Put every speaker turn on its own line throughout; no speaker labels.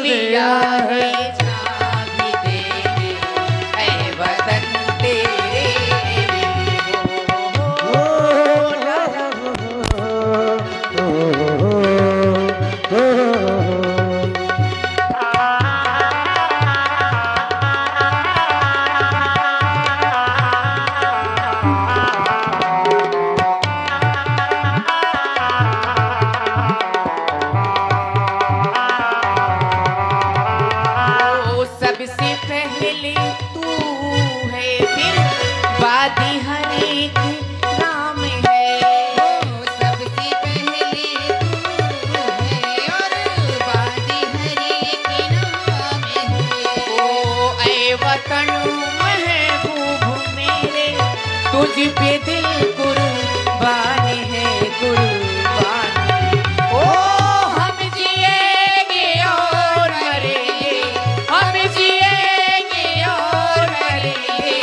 दिया है चाबी देंगे ऐ वतन तेरे सबसे पहले तू है फिर वादी हर एक नाम है
सबसे पहले तू है और वादी हर एक नाम है
ओ ऐ वतन महबूब मेरे तुझ पे दिल कुर्बान है कुर्बान ओ हम जिएंगे और मरेंगे हम जिएंगे और मरेंगे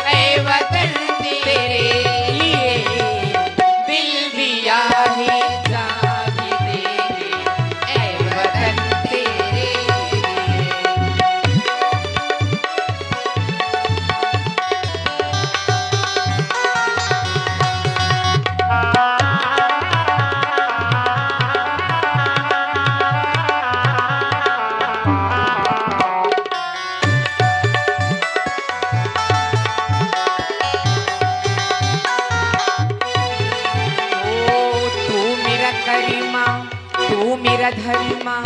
ऐ वतन तेरे लिए दिल दिया है जान देंगे ऐ वतन तेरे लिए ओ तू मेरा करीमा तू मेरा धर्मा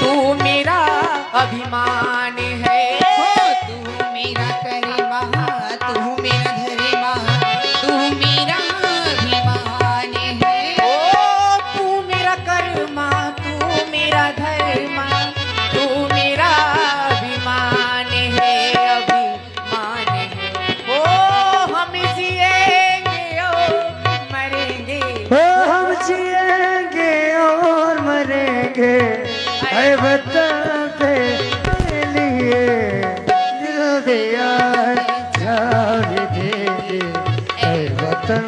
तू मेरा अभिमान है
तू मेरा करीमा तू मेरा धर्मा तू मेरा अभिमान है
ओ तू मेरा कर्मा तू मेरा धर्मा तू मेरा अभिमान है अभिमान है ओ हम जिएंगे और मरेंगे
हम जिएंगे और मरेंगे ऐ वतन तेरे लिए दिल दिया है जान देंगे ऐ वतन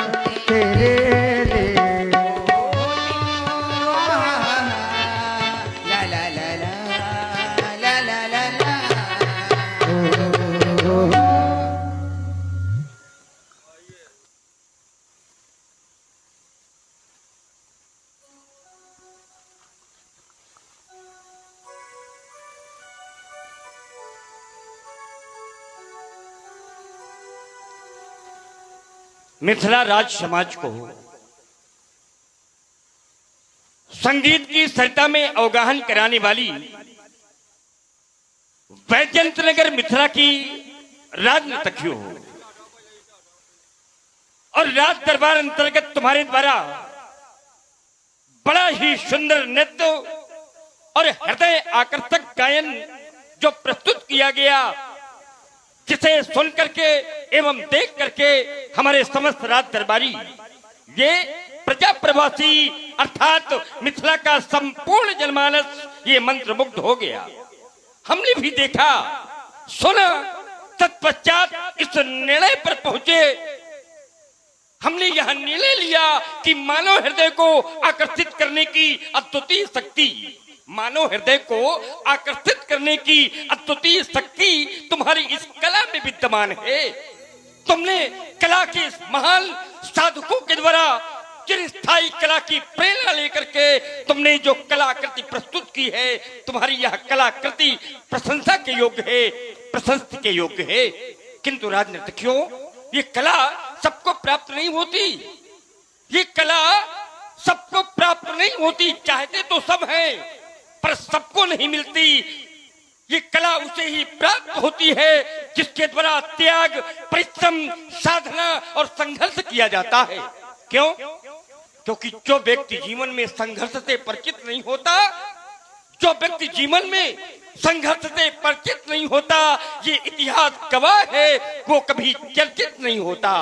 तेरे लिए
ला ला ला ला ला ला ला
मिथिला राज समाज को संगीत की सरिता में अवगाहन कराने वाली वैजयंत नगर मिथिला की राजनर्तकियों और राज दरबार अंतर्गत तुम्हारे द्वारा बड़ा ही सुंदर नृत्य और हृदय आकर्षक गायन जो प्रस्तुत किया गया, जिसे सुन करके एवं देख करके हमारे समस्त राज दरबारी ये प्रजा प्रवासी अर्थात मिथिला का संपूर्ण जनमानस ये मंत्रमुग्ध हो गया। हमने भी देखा सुना, तत्पश्चात इस निर्णय पर पहुंचे, हमने यह निर्णय लिया कि मानव हृदय को आकर्षित करने की अद्वितीय शक्ति, मानव हृदय को आकर्षित करने की अद्वितीय शक्ति तुम्हारी इस कला में विद्यमान है। तुमने कला के इस महान साधकों के द्वारा चिरस्थायी कला की प्रेरणा लेकर के तुमने जो कलाकृति प्रस्तुत की है, तुम्हारी यह कलाकृति प्रशंसा के योग्य है, प्रशंसा के योग्य है। किंतु राजनर्तकियों, ये कला सबको प्राप्त नहीं होती, ये कला सबको प्राप्त नहीं होती। चाहते तो सब हैं पर सबको नहीं मिलती। ये कला उसे ही प्राप्त होती है जिसके द्वारा त्याग, परिश्रम, साधना और संघर्ष किया जाता है। क्यों? क्योंकि जो व्यक्ति जीवन में संघर्ष से परिचित नहीं होता, जो व्यक्ति जीवन में संघर्ष से परिचित नहीं होता, ये इतिहास गवाह है, वो कभी चर्चित नहीं होता।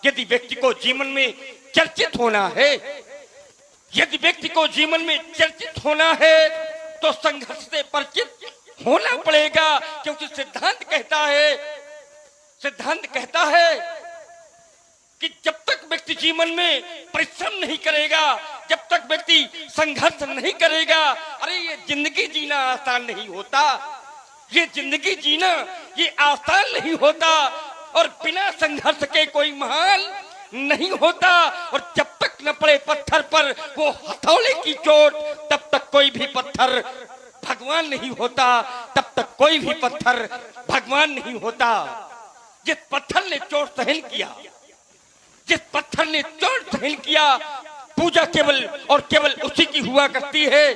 यदि व्यक्ति को जीवन में चर्चित होना है, यदि व्यक्ति को जीवन में चर्चित होना है तो संघर्ष से परिचित होना पड़ेगा। क्योंकि सिद्धांत कहता है कि जब तक व्यक्ति जीवन में परिश्रम नहीं करेगा, जब तक तक व्यक्ति संघर्ष नहीं करेगा, अरे ये जिंदगी जीना आसान नहीं होता, ये जिंदगी जीना ये आसान नहीं होता, और बिना संघर्ष के कोई महान नहीं होता। और जब तक न पड़े पत्थर पर वो हथौड़े की चोट, तब तक कोई भी पत्थर भगवान नहीं होता, तब तक कोई भी पत्थर भगवान नहीं होता। जिस पत्थर ने चोट सहन किया, जिस पत्थर ने चोट सहन किया, पूजा केवल और केवल उसी की हुआ करती है।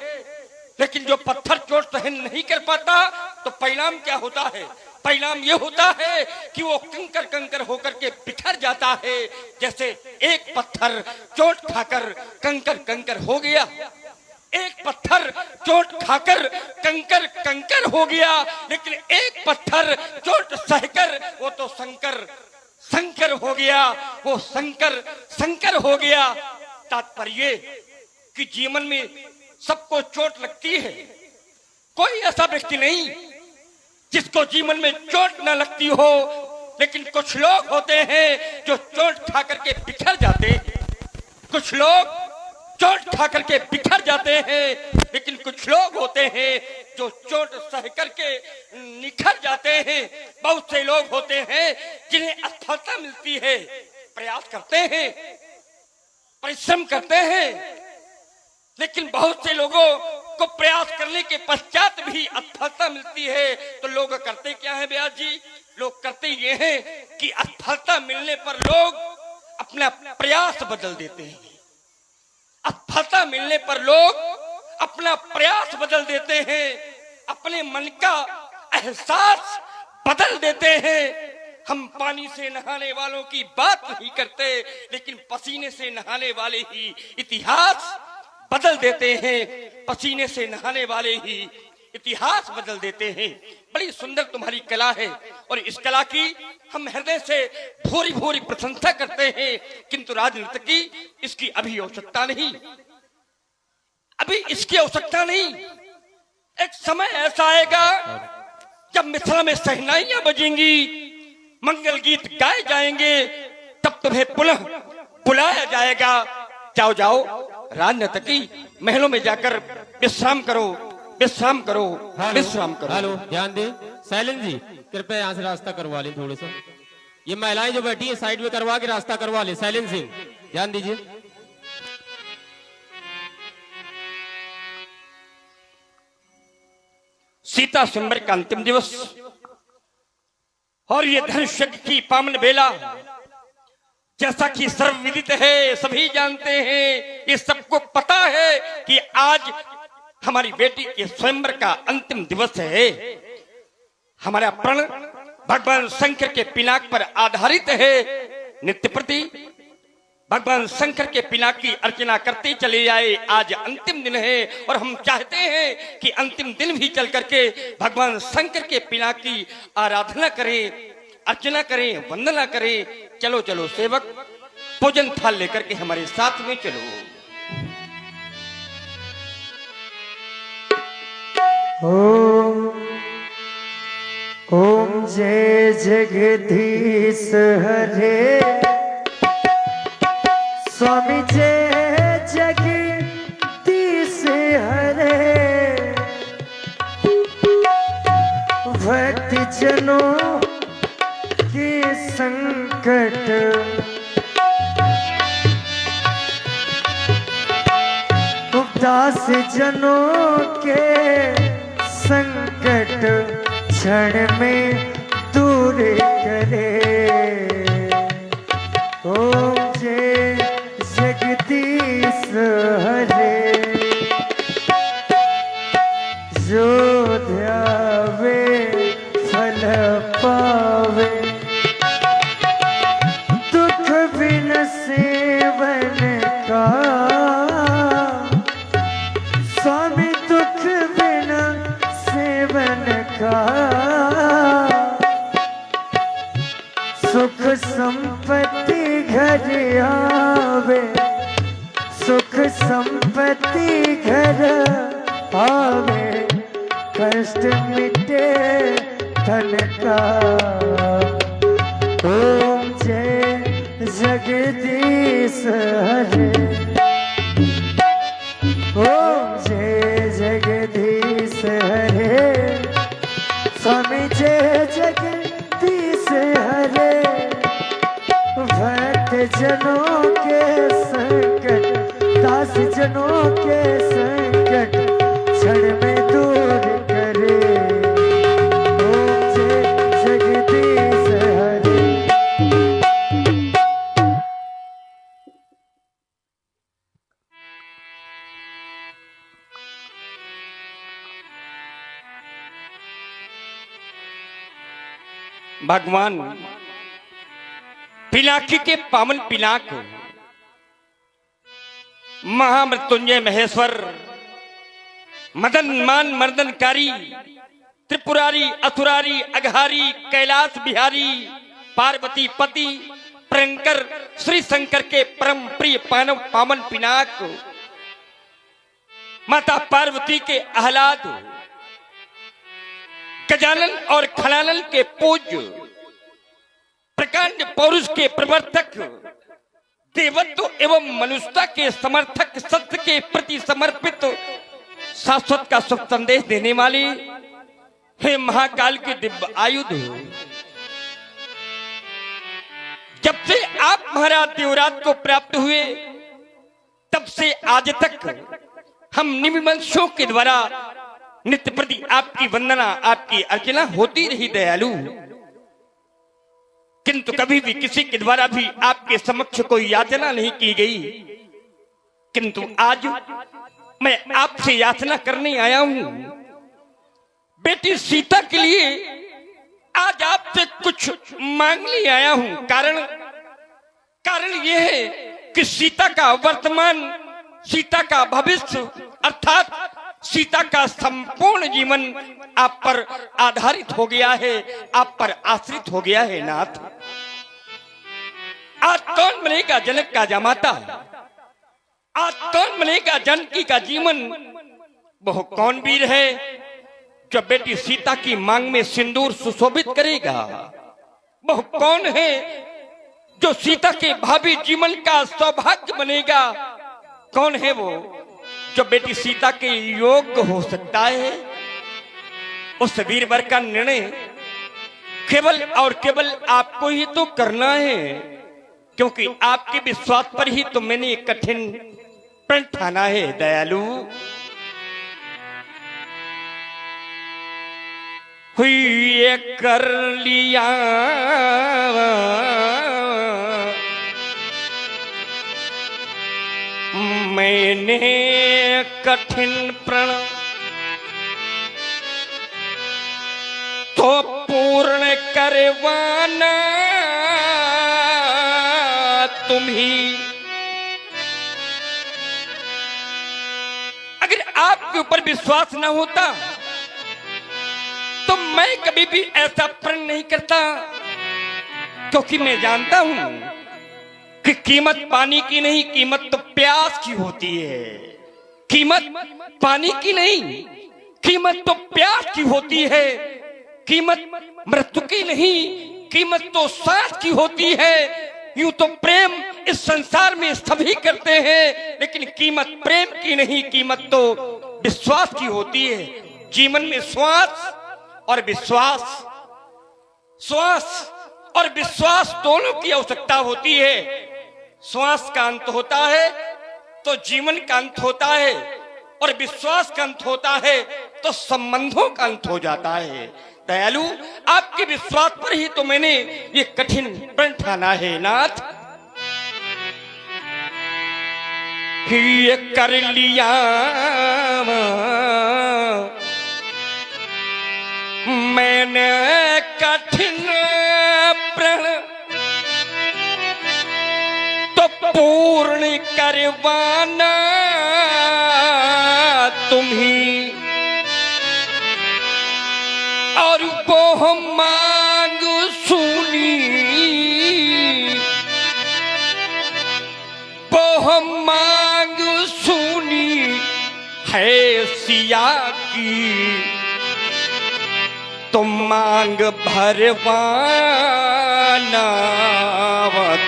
लेकिन जो पत्थर चोट सहन नहीं कर पाता, तो परिणाम क्या होता है? परिणाम ये होता है कि वो कंकर कंकर होकर के बिखर जाता है। जैसे एक पत्थर चोट खाकर कंकर कंकर हो गया, एक पत्थर चोट खाकर कंकर कंकर हो गया, लेकिन एक पत्थर चोट सहकर वो तो शंकर शंकर हो गया, वो शंकर शंकर हो गया। तात्पर्य कि जीवन में सबको चोट लगती है, कोई ऐसा व्यक्ति नहीं जिसको जीवन में चोट न लगती हो। लेकिन कुछ लोग होते हैं जो चोट खा करके बिखर जाते हैं, कुछ लोग चोट खा करके बिखर जाते हैं, लेकिन कुछ लोग होते हैं जो चोट सह करके निखर जाते हैं। बहुत से लोग होते हैं जिन्हें असफलता मिलती है, प्रयास करते हैं, परिश्रम करते हैं, लेकिन बहुत से लोगों को प्रयास करने के पश्चात भी असफलता मिलती है। तो लोग करते क्या है ब्यास जी? लोग करते ये हैं कि असफलता मिलने पर लोग अपना प्रयास बदल देते हैं, असफलता मिलने पर लोग अपना प्रयास बदल देते हैं, अपने मन का एहसास बदल देते हैं। हम पानी से नहाने वालों की बात नहीं करते, लेकिन पसीने से नहाने वाले ही इतिहास बदल देते हैं, पसीने से नहाने वाले ही इतिहास बदल देते हैं। बड़ी सुंदर तुम्हारी कला है, और इस कला की हम हृदय से भोरी भोरी प्रशंसा करते हैं। किंतु राजनीति की इसकी अभी आवश्यकता नहीं, अभी इसकी आवश्यकता नहीं। एक समय ऐसा आएगा जब मिथिला में सहनाइयां बजेंगी, मंगल गीत गाए जाएंगे, तब तुम्हें पुनः बुलाया जाएगा। जाओ जाओ राजनीति महलों में जाकर विश्राम करो, विश्राम करो, विश्राम करो।
हेलो, ध्यान दे। शैलेंद्र जी कृपया यहाँ से रास्ता करवा लें थोड़े सा। ये महिलाएं जो बैठी है साइड में करवा के रास्ता करवा ले। शैलेंद्र सिंह ध्यान दीजिए।
सीता स्वयंवर का अंतिम दिवस और ये धनुष यज्ञ की पावन बेला, जैसा कि सर्वविदित है, सभी जानते हैं, ये सबको पता है कि आज हमारी बेटी के स्वयंवर का अंतिम दिवस है। हमारा प्रण भगवान शंकर के पिनाक पर आधारित है। नित्य प्रति भगवान शंकर के पिनाक की अर्चना करते चले जाए। आज अंतिम दिन है और हम चाहते हैं कि अंतिम दिन भी चल करके भगवान शंकर के पिनाक की आराधना करें, अर्चना करें, वंदना करें। चलो चलो सेवक, भोजन थाल लेकर के हमारे साथ में चलो।
ओम जय जगदीश हरे, स्वामी जय जगदीश हरे। भक्ति जनों के संकट उदास जनों के संकट क्षण में दूर करे। ओम जय जगदीश हरे, जो ध्यावे फल पावे, दुख बिन सेवन का। स्वामी दुख बिन सेवन का, सुख संपत्ति घर आवे, सुख संपत्ति घर आवे, कष्ट मिटे धन का। ओम जय जगदीश हरे। स्वामी जय जगदीश हरे। भक्त जनों के संकट, दास जनों के संकट क्षण में दूर करे। ओम जय जगदीश हरे।
भगवान पिनाकी के पावन पिनाक महामृत्युंजय महेश्वर, मदन मान मर्दनकारी, त्रिपुरारी असुरारी अघारी, कैलाश बिहारी, पार्वती पति प्रियंकर, श्री शंकर के परम प्रिय पावन पिनाक, माता पार्वती के आह्लाद, गजानन और खलानन के पूज्य, प्रकांड पौरुष के प्रवर्तक, देवत्व एवं मनुष्यता के समर्थक, सत्य के प्रति समर्पित, शाश्वत का शुभ संदेश देने वाले हे महाकाल के दिव्य आयुध। जब से आप महाराज देवराज को प्राप्त हुए तब से आज तक हम निमिवंशों के द्वारा नित्य प्रति आपकी वंदना, आपकी अर्चना होती रही दयालु, किंतु कभी भी किसी के द्वारा भी आपके समक्ष कोई याचना नहीं की गई। किंतु आज मैं आपसे याचना करने आया हूं। बेटी सीता के लिए आज आपसे कुछ मांगने आया हूं। कारण यह है कि सीता का वर्तमान, सीता का भविष्य अर्थात सीता का संपूर्ण जीवन आप पर आधारित हो गया है, आप पर आश्रित हो गया है नाथ। आज कौन बनेगा जनक का जमाता, आज कौन बनेगा जानकी का जीवन, वह कौन वीर है जो बेटी सीता की मांग में सिंदूर सुशोभित करेगा, वह कौन है जो सीता के भावी जीवन का सौभाग्य बनेगा, कौन है वो जो बेटी सीता के योग्य हो सकता है। उस वीरवर का निर्णय केवल और केवल आपको ही तो करना है, क्योंकि आपके विश्वास पर ही तो मैंने एक कठिन प्रण ठाना है दयालु। हुई ये कर लिया मैंने कठिन प्रण, तो पूर्ण करवाना तुम ही। अगर आपके ऊपर विश्वास न होता तो मैं कभी भी ऐसा प्रण नहीं करता, क्योंकि मैं जानता हूं कि कीमत पानी की नहीं, कीमत तो प्यास की होती है। कीमत पानी की नहीं, कीमत तो प्यास की होती है। कीमत मृत्यु की नहीं, कीमत तो सांस की होती है। यूं तो प्रेम इस संसार में सभी करते हैं, लेकिन कीमत प्रेम की नहीं, कीमत तो विश्वास की होती है। जीवन में श्वास और विश्वास, श्वास और विश्वास दोनों की आवश्यकता होती है। श्वास का अंत होता है तो जीवन का अंत होता है, और विश्वास का अंत होता है तो संबंधों का अंत हो जाता है। दयालु, आपके विश्वास पर ही तो मैंने ये कठिन प्रण ठाना है नाथ। ये कर लिया मैंने कठिन प्रण, तो पूर्ण करवाना तुम ही। और वो मांग सुनी, वो मांग सुनी है सिया की, तो मांग भरवाना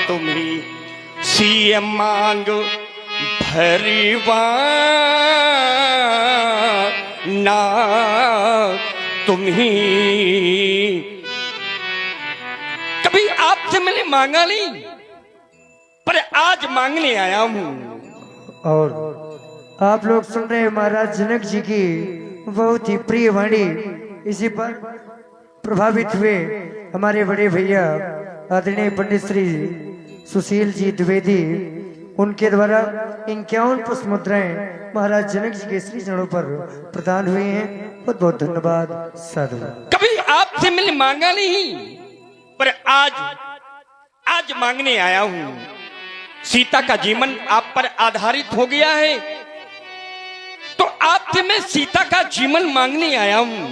तुम्ही। सिय मांग भरवाना तुम ही। कभी आपसे मैंने मांगा नहीं, पर आज मांगने आया हूं।
और आप लोग सुन रहे हैं महाराज जनक जी की बहुत ही प्रिय वाणी। इसी पर प्रभावित हुए हमारे बड़े भैया आदरणीय पंडित श्री सुशील जी द्विवेदी, उनके द्वारा 51 पुष्प मुद्राएं महाराज जनक जी के श्री चरणों पर प्रदान हुए हैं। बहुत बहुत धन्यवाद साधु।
कभी आपसे मैंने मांगा नहीं, पर आज मांगने आया हूं। सीता का जीवन आप पर आधारित हो गया है, तो आपसे मैं सीता का जीवन मांगने आया हूं।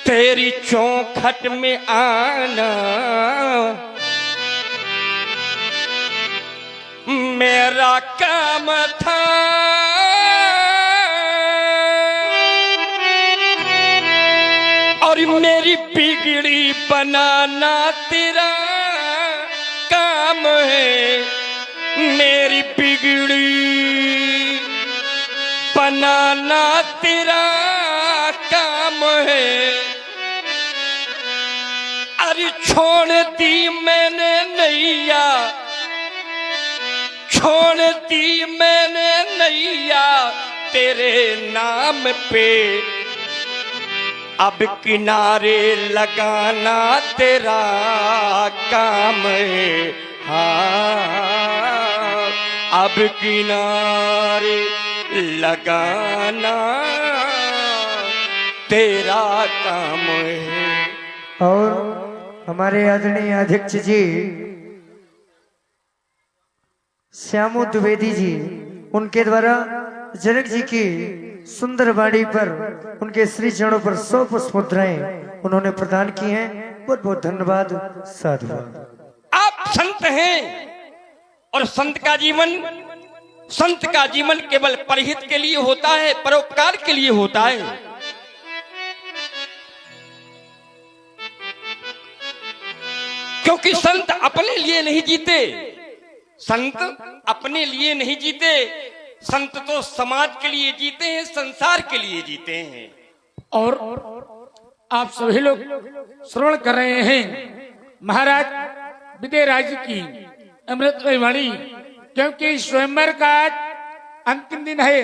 तेरी चौखट में आना मेरा काम था, और मेरी बिगड़ी बनाना तेरा काम है। मेरी बिगड़ी बनाना तेरा काम है। अरे छोड़ दी मैंने नैया, छोड़ दी मैंने नैया तेरे नाम पे, अब किनारे लगाना तेरा काम है। हाँ, अब किनारे लगाना तेरा काम है।
और हमारे आदरणीय अध्यक्ष जी श्यामू द्विवेदी जी, उनके द्वारा जनक जी की सुंदर वाणी पर उनके श्री चरणों पर 100 पुष्प मुद्राएं उन्होंने प्रदान की हैं। बहुत बहुत धन्यवाद साधु।
आप संत हैं, और संत का जीवन केवल परहित के लिए होता है, परोपकार के लिए होता है। क्योंकि संत अपने लिए नहीं जीते, संत अपने लिए नहीं जीते, संत तो समाज के लिए जीते हैं, संसार के लिए जीते हैं।
और आप सभी लोग श्रवण कर रहे हैं महाराज विदयराज की अमृतमयी वाणी। क्योंकि स्वयंवर का आज अंतिम दिन है,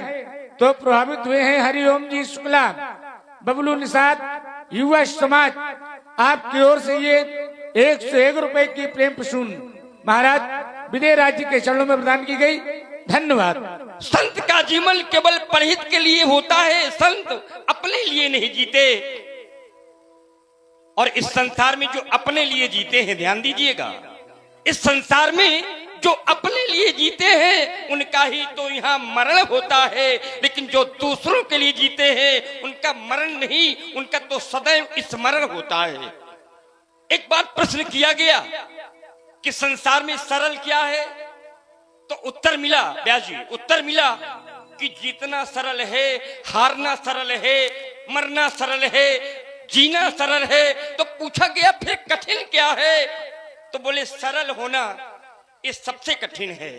तो प्रभावित हुए हैं हरिओम जी शुक्ला, बबलू निषाद, युवा समाज। आपकी ओर से ये 101 रुपए की प्रेम प्रसून महाराज विदयराज जी के चरणों में प्रदान की गई। धन्यवाद।
संत का जीवन केवल परहित के लिए होता है, संत अपने लिए नहीं जीते। और इस संसार में जो अपने लिए जीते हैं, ध्यान दीजिएगा, इस संसार में जो अपने लिए जीते हैं उनका ही तो यहाँ मरण होता है, लेकिन जो दूसरों के लिए जीते हैं उनका मरण नहीं, उनका तो सदैव स्मरण होता है। एक बार प्रश्न किया गया कि संसार में सरल क्या है, तो उत्तर मिला, व्यास जी उत्तर मिला कि जीतना सरल है, हारना सरल है, मरना सरल है, जीना सरल है। तो पूछा गया फिर कठिन क्या है, तो बोले सरल होना ये सबसे कठिन है,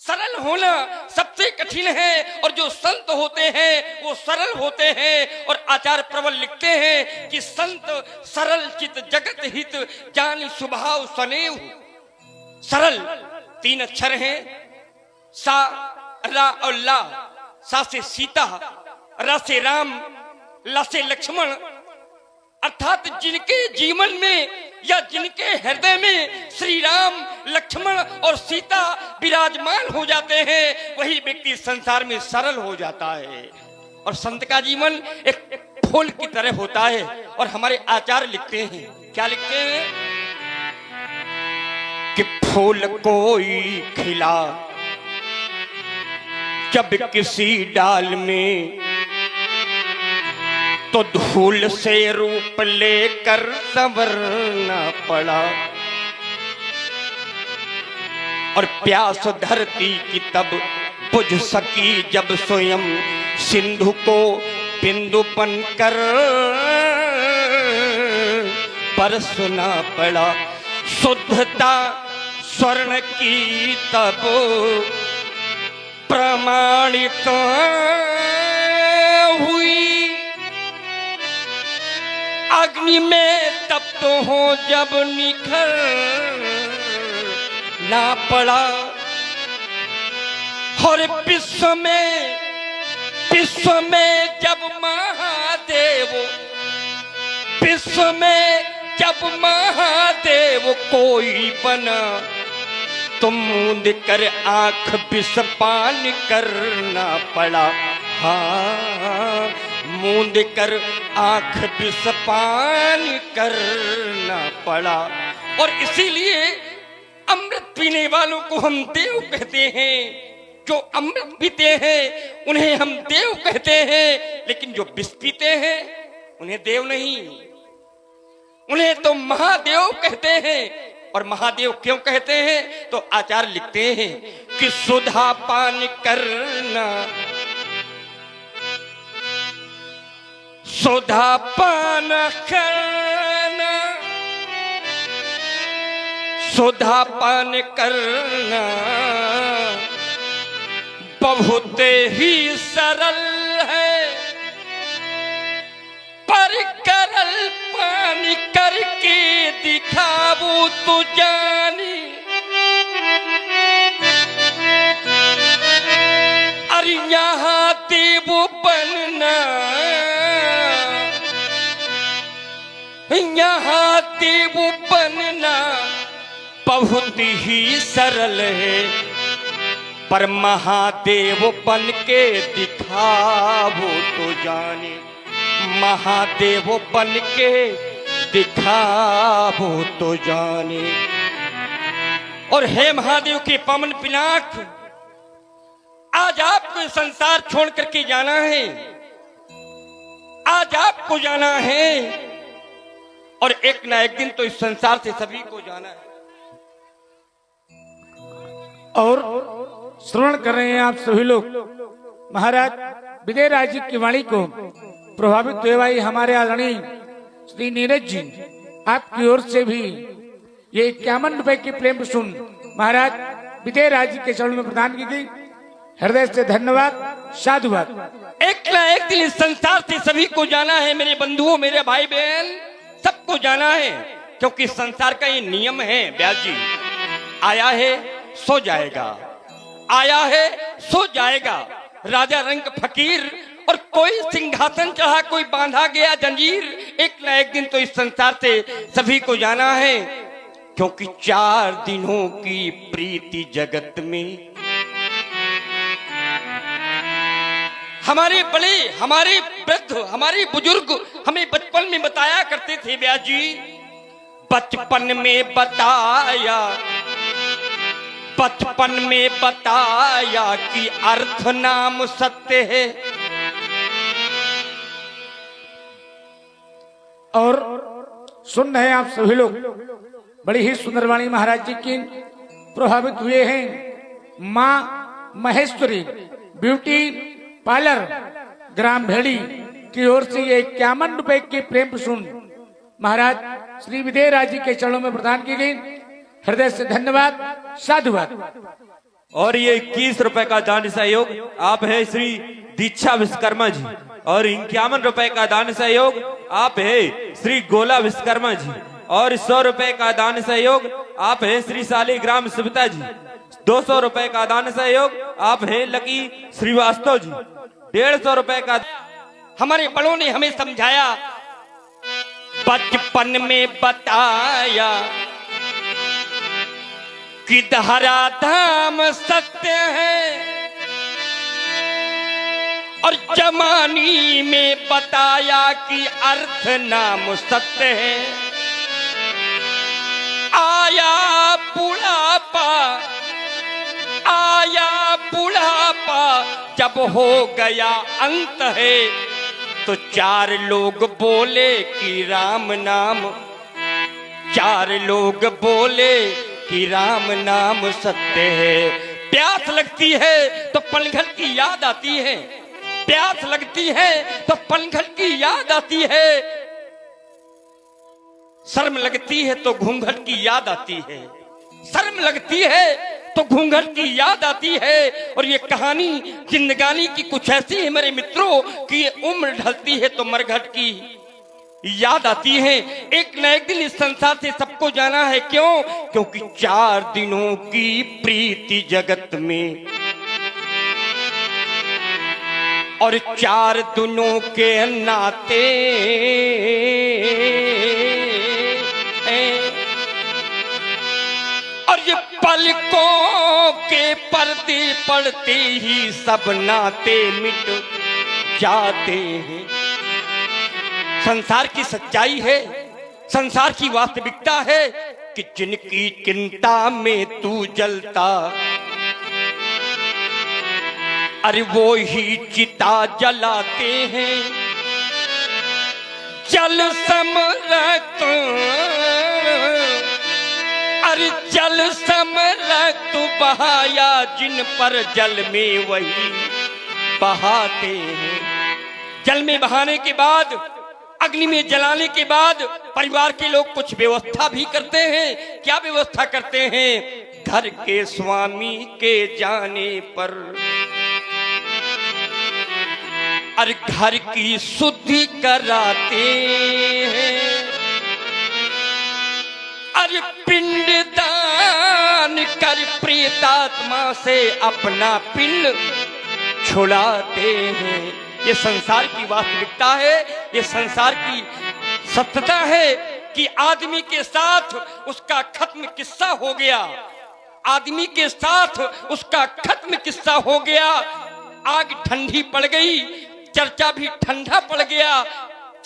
सरल होना सबसे कठिन है। और जो संत होते हैं वो सरल होते हैं। और आचार्य प्रबल लिखते हैं कि संत सरल चित जगत हित जान स्वभाव सनेव। सरल 3 अक्षर हैं, सा, रा और ला। सा से सीता, रा से राम, ला से लक्ष्मण। अर्थात जिनके जीवन में या जिनके हृदय में श्री राम, लक्ष्मण और सीता विराजमान हो जाते हैं, वही व्यक्ति संसार में सरल हो जाता है। और संत का जीवन एक फूल की तरह होता है। और हमारे आचार्य लिखते हैं, क्या लिखते हैं कि फूल कोई खिला जब किसी डाल में, तो धूल से रूप लेकर संवरना पड़ा। और प्यास धरती की तब बुझ सकी जब स्वयं सिंधु को बिंदु बनकर बरसना पड़ा। शुद्धता स्वर्ण की तब प्रमाणित हुई, अग्नि में तप्त हो जब निखर ना पड़ा, और विश्व में जब महादेव, विश्व में जब महादेव कोई बना, तो मूंद कर आंख विषपान करना पड़ा। हाँ, मूंद कर आंख विषपान करना पड़ा। और इसीलिए अमृत पीने वालों को हम देव कहते हैं। जो अमृत पीते हैं उन्हें हम देव कहते हैं, लेकिन जो विष पीते हैं उन्हें देव नहीं, उन्हें तो महादेव कहते हैं। और महादेव क्यों कहते हैं? तो आचार्य लिखते हैं कि सुधा पान करना, सुधा पान करना, सुधा पान करना बहुत ही सरल है, पर करल पानी करके दिखाओ तो जानी। अरे यहाँ देव बनना, यहाँ देव बनना बहुत ही सरल है, पर महादेव बन के दिखाओ तो जाने, महादेव बन के दिखाओ तो जाने। और हे महादेव के पवन पिनाक, आज आपको संसार छोड़ करके जाना है, आज आपको जाना है, और एक ना एक दिन तो इस संसार से सभी को जाना है।
और श्रवण कर रहे हैं आप सभी लोग महाराज विजयराज जी की वाणी को प्रभावित हुए भाई हमारे आदरणीय श्री नीरज जी, आपकी ओर से भी ये 51 रुपए की प्रेम सुन महाराज विजयराज जी के चरणों में प्रदान की गई। हृदय से धन्यवाद, साधुवाद।
एक ना एक दिन इस संसार से सभी को जाना है मेरे बंधुओं, मेरे भाई बहन, सबको जाना है, क्योंकि संसार का ये नियम है। व्यास जी, आया है सो जाएगा, आया है सो जाएगा। राजा रंग फकीर और कोई सिंहासन चढ़ा, कोई बांधा गया जंजीर। एक ना एक दिन तो इस संसार से सभी को जाना है, क्योंकि 4 दिनों की प्रीति जगत में। हमारे बड़े, हमारे वृद्ध, हमारे बुजुर्ग हमें बचपन में बताया करते थे व्यास जी, बचपन में बताया, बचपन में बताया कि अर्थ नाम सत्य है।
और सुन रहे हैं आप सभी लोग बड़ी ही सुंदर वाणी महाराज जी की प्रभावित हुए हैं। माँ महेश्वरी ब्यूटी पार्लर ग्राम भेड़ी की ओर से ये 51 रुपए की प्रेम सुन महाराज श्री विजयराज जी के चरणों में प्रदान की गई। हृदय से धन्यवाद, साधुवाद।
और ये 21 रुपए का दान सहयोग आप है श्री दीक्षा विश्वकर्मा जी, और 51 रुपए का दान सहयोग आप है श्री गोला विश्वकर्मा जी, और 100 रुपए का दान सहयोग आप है श्री शालिग्राम सुविता जी, 200 रुपए का दान सहयोग आप है लकी श्रीवास्तव जी, 150 रुपए का।
हमारे बड़ों ने हमें समझाया, बचपन में बताया कि धरा धाम सत्य है, और जमानी में बताया कि अर्थ नाम सत्य है। आया बुढ़ापा, आया बुढ़ापा, जब हो गया अंत है, तो 4 लोग बोले कि राम नाम, 4 लोग बोले कि राम नाम सत्य है। प्यास लगती है तो पनघट की याद आती है, प्यास लगती है तो पनघट की याद आती है, शर्म लगती है तो घूंघट की याद आती है, शर्म लगती है तो घूंघट की याद आती है। और ये कहानी जिंदगानी की कुछ ऐसी है मेरे मित्रों कि उम्र ढलती है तो मरघट की याद आती हैं। एक न एक दिन इस संसार से सबको जाना है। क्यों? क्योंकि 4 दिनों की प्रीति जगत में और 4 दिनों के नाते और ये पलकों के पर्दे पड़ते ही सब नाते मिट जाते हैं। संसार की सच्चाई है, संसार की वास्तविकता है कि जिनकी चिंता में तू जलता अरे वो ही चिता जलाते हैं। जल समरत अरे जल समरत बहाया जिन पर जल में वही बहाते हैं। जल में बहाने के बाद, अग्नि में जलाने के बाद परिवार के लोग कुछ व्यवस्था भी करते हैं। क्या व्यवस्था करते हैं? घर के स्वामी के जाने पर अरे घर की शुद्धि कराते हैं। अरे पिंडदान कर प्रेतात्मा से अपना पिंड छुड़ाते हैं। ये संसार की वास्तविकता है, ये संसार की सत्यता है कि आदमी के साथ उसका खत्म किस्सा हो गया। आदमी के साथ उसका खत्म किस्सा हो गया। आग ठंडी पड़ गई, चर्चा भी ठंडा पड़ गया।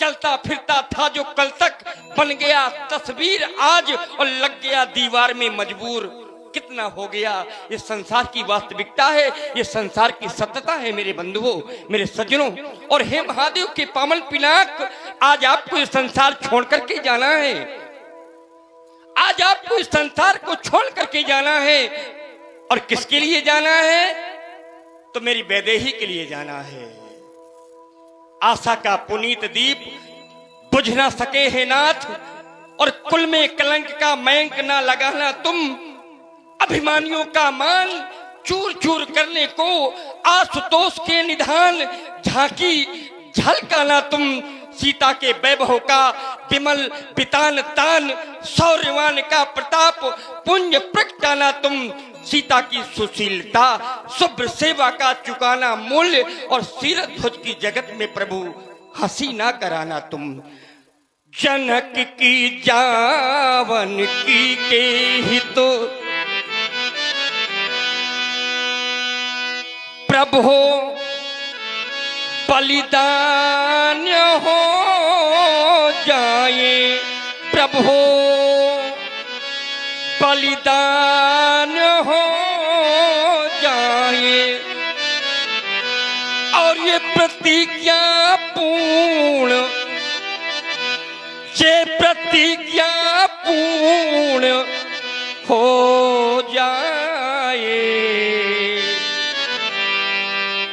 चलता फिरता था जो कल तक बन गया तस्वीर आज और लग गया दीवार में मजबूर। कितना हो गया। ये संसार की वास्तविकता है, ये संसार की सत्यता है मेरे बंधुओं, मेरे सज्जनों। और हे महादेव के पावन पिनाक, आज आपको इस संसार छोड़ करके जाना है। आज आपको इस संसार को छोड़ करके जाना है। और किसके लिए जाना है? तो मेरी वैदेही के लिए जाना है। आशा का पुनीत दीप बुझ ना सके है नाथ, और कुल में कलंक का मयंक ना लगाना तुम। अभिमानियों का मान चूर चूर करने को आशुतोष के निधान झांकी झलकाना तुम। सीता के वैभव का विमल पितान तान, शौर्यवान का प्रताप पुंज प्रगटाना तुम। सीता की सुशीलता शुभ्र सेवा का चुकाना मूल्य, और सीरत ध्वज की जगत में प्रभु हंसी ना कराना तुम। जनक की जावन की के हित प्रभु बलिदान हो जाए। प्रभु बलिदान हो जाए। और ये प्रतिज्ञा पूर्ण, ये प्रतिज्ञा पूर्ण हो जाए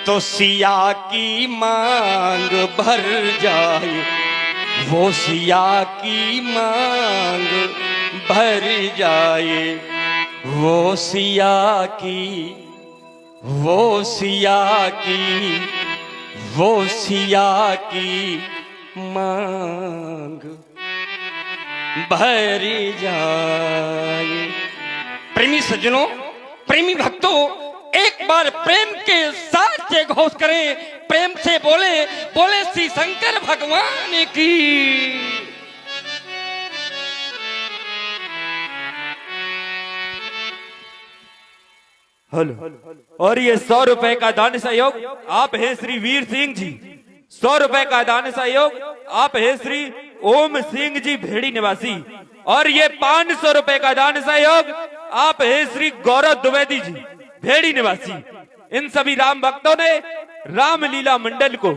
तो सिया की मांग भर जाए। वो सिया की मांग भर जाए। वो सिया की, वो सिया की, वो सिया की मांग भर जाए। प्रेमी सज्जनों, प्रेमी भक्तों, एक बार प्रेम के साथ जय घोष करें, प्रेम से बोले, बोले श्री शंकर भगवान की।
हेलो। और ये 100 रुपए का दान सहयोग आप है श्री वीर सिंह जी। 100 रुपए का दान सहयोग आप है श्री ओम सिंह जी भेड़ी निवासी। और ये 500 रुपए का दान सहयोग आप है श्री गौरव द्विवेदी जी भेड़ी निवासी। इन सभी राम भक्तों ने रामलीला मंडल को